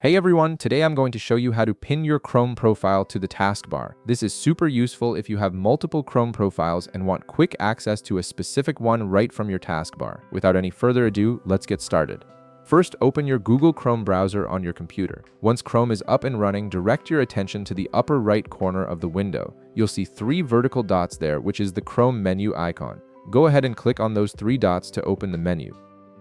Hey everyone, today I'm going to show you how to pin your Chrome profile to the taskbar. This is super useful if you have multiple Chrome profiles and want quick access to a specific one right from your taskbar. Without any further ado, let's get started. First, open your Google Chrome browser on your computer. Once Chrome is up and running, direct your attention to the upper right corner of the window. You'll see three vertical dots there, which is the Chrome menu icon. Go ahead and click on those three dots to open the menu.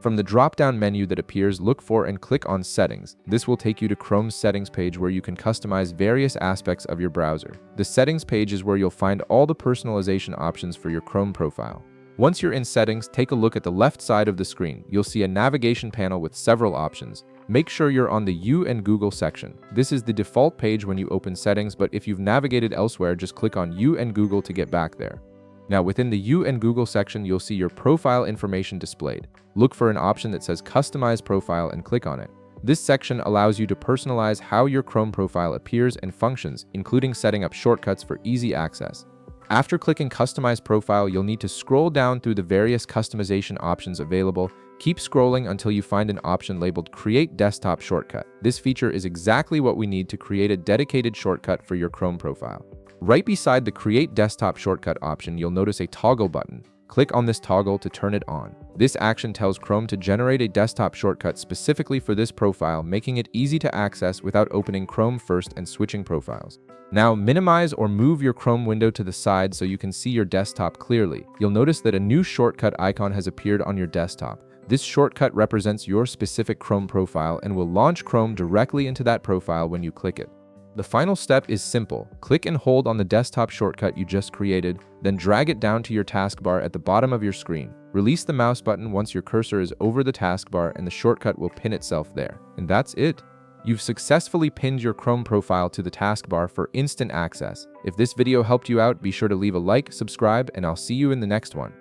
From the drop-down menu that appears, look for and click on Settings. This will take you to Chrome's settings page where you can customize various aspects of your browser. The settings page is where you'll find all the personalization options for your Chrome profile. Once you're in settings, take a look at the left side of the screen. You'll see a navigation panel with several options. Make sure you're on the You and Google section. This is the default page when you open settings, but if you've navigated elsewhere, just click on You and Google to get back there. Now, within the You and Google section, you'll see your profile information displayed. Look for an option that says Customize Profile and click on it. This section allows you to personalize how your Chrome profile appears and functions, including setting up shortcuts for easy access. After clicking Customize Profile, you'll need to scroll down through the various customization options available. Keep scrolling until you find an option labeled Create Desktop Shortcut. This feature is exactly what we need to create a dedicated shortcut for your Chrome profile. Right beside the Create Desktop Shortcut option, you'll notice a toggle button. Click on this toggle to turn it on. This action tells Chrome to generate a desktop shortcut specifically for this profile, making it easy to access without opening Chrome first and switching profiles. Now, minimize or move your Chrome window to the side so you can see your desktop clearly. You'll notice that a new shortcut icon has appeared on your desktop. This shortcut represents your specific Chrome profile and will launch Chrome directly into that profile when you click it. The final step is simple. Click and hold on the desktop shortcut you just created, then drag it down to your taskbar at the bottom of your screen. Release the mouse button once your cursor is over the taskbar and the shortcut will pin itself there. And that's it. You've successfully pinned your Chrome profile to the taskbar for instant access. If this video helped you out, be sure to leave a like, subscribe, and I'll see you in the next one.